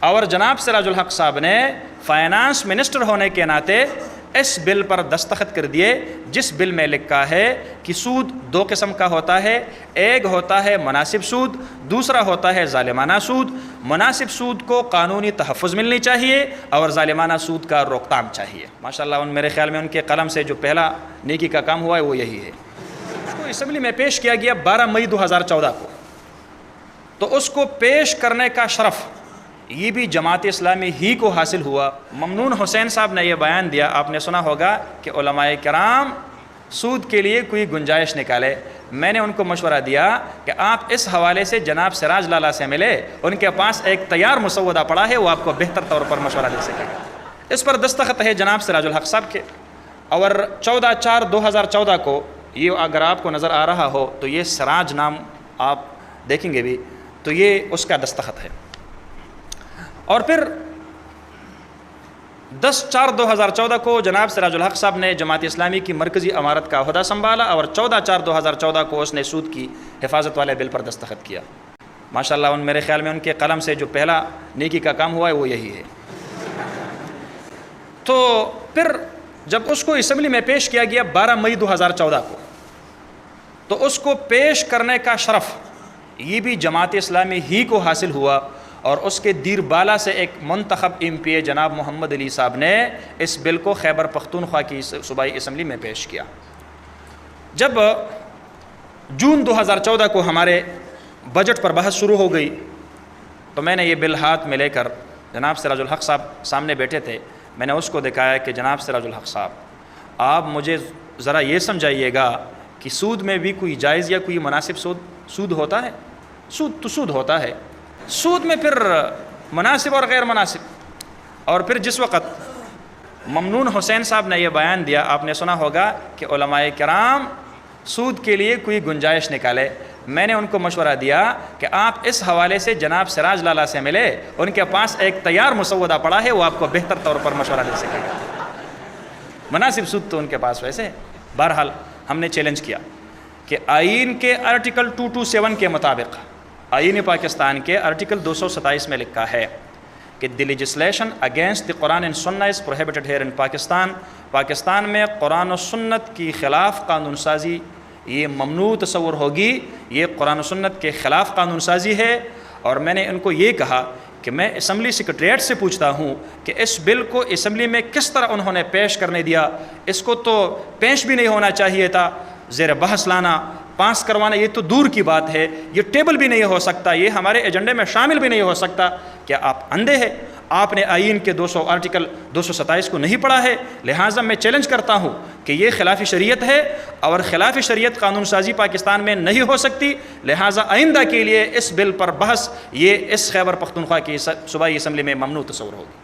اور جناب سراج الحق صاحب نے فائنانس منسٹر ہونے کے ناطے اس بل پر دستخط کر دیے جس بل میں لکھا ہے کہ سود دو قسم کا ہوتا ہے، ایک ہوتا ہے مناسب سود، دوسرا ہوتا ہے ظالمانہ سود۔ مناسب سود کو قانونی تحفظ ملنی چاہیے اور ظالمانہ سود کا روک تھام چاہیے۔ ماشاءاللہ میرے خیال میں ان کے قلم سے جو پہلا نیکی کا کام ہوا ہے وہ یہی ہے۔ اس کو اسمبلی میں پیش کیا گیا 12 مئی 2014 کو، تو اس کو پیش کرنے کا شرف یہ بھی جماعت اسلامی ہی کو حاصل ہوا۔ ممنون حسین صاحب نے یہ بیان دیا، آپ نے سنا ہوگا کہ علماء کرام سود کے لیے کوئی گنجائش نکالے۔ میں نے ان کو مشورہ دیا کہ آپ اس حوالے سے جناب سراج لالا سے ملے، ان کے پاس ایک تیار مسودہ پڑا ہے، وہ آپ کو بہتر طور پر مشورہ دے سکے گا۔ اس پر دستخط ہے جناب سراج الحق صاحب کے، اور 14/4/2014 کو یہ اگر آپ کو نظر آ رہا ہو تو یہ سراج نام آپ دیکھیں گے بھی تو یہ اس کا دستخط ہے۔ اور پھر 10/4/2014 کو جناب سراج الحق صاحب نے جماعت اسلامی کی مرکزی امارت کا عہدہ سنبھالا، اور 14/4/2014 کو اس نے سود کی حفاظت والے بل پر دستخط کیا۔ ماشاءاللہ میرے خیال میں ان کے قلم سے جو پہلا نیکی کا کام ہوا ہے وہ یہی ہے۔ تو پھر جب اس کو اسمبلی میں پیش کیا گیا 12 مئی 2014 کو، تو اس کو پیش کرنے کا شرف یہ بھی جماعت اسلامی ہی کو حاصل ہوا، اور اس کے دیر بالا سے ایک منتخب MP جناب محمد علی صاحب نے اس بل کو خیبر پختونخوا کی صوبائی اسمبلی میں پیش کیا۔ جب جون 2014 کو ہمارے بجٹ پر بحث شروع ہو گئی تو میں نے یہ بل ہاتھ میں لے کر جناب سراج الحق صاحب سامنے بیٹھے تھے، میں نے اس کو دکھایا کہ جناب سراج الحق صاحب آپ مجھے ذرا یہ سمجھائیے گا کہ سود میں بھی کوئی جائز یا کوئی مناسب سود ہوتا ہے؟ سود تو سود ہوتا ہے، سود میں پھر مناسب اور غیر مناسب۔ اور پھر جس وقت ممنون حسین صاحب نے یہ بیان دیا، آپ نے سنا ہوگا کہ علماء کرام سود کے لیے کوئی گنجائش نکالے۔ میں نے ان کو مشورہ دیا کہ آپ اس حوالے سے جناب سراج لالا سے ملے، ان کے پاس ایک تیار مسودہ پڑا ہے، وہ آپ کو بہتر طور پر مشورہ دے سکے گا۔ مناسب سود تو ان کے پاس ویسے ہے۔ بہرحال ہم نے چیلنج کیا کہ آئین کے آرٹیکل 227 کے مطابق، آئین پاکستان کے آرٹیکل 227 میں لکھا ہے کہ the legislation against the Quran and Sunnah is prohibited here in Pakistan. Pakistan میں قرآن و سنت کی خلاف قانون سازی یہ ممنوع تصور ہوگی، یہ قرآن و سنت کے خلاف قانون سازی ہے۔ اور میں نے ان کو یہ کہا کہ میں اسمبلی سیکریٹریٹ سے پوچھتا ہوں کہ اس بل کو اسمبلی میں کس طرح انہوں نے پیش کرنے دیا، اس کو تو پیش بھی نہیں ہونا چاہیے تھا، زیر بحث لانا، پاس کروانا یہ تو دور کی بات ہے، یہ ٹیبل بھی نہیں ہو سکتا، یہ ہمارے ایجنڈے میں شامل بھی نہیں ہو سکتا۔ کیا آپ اندھے ہیں؟ آپ نے آئین کے آرٹیکل 227 کو نہیں پڑھا ہے؟ لہٰذا میں چیلنج کرتا ہوں کہ یہ خلاف شریعت ہے، اور خلاف شریعت قانون سازی پاکستان میں نہیں ہو سکتی۔ لہٰذا آئندہ کے لیے اس بل پر بحث یہ اس خیبر پختونخوا کی صوبائی اسمبلی میں ممنوع تصور ہوگی۔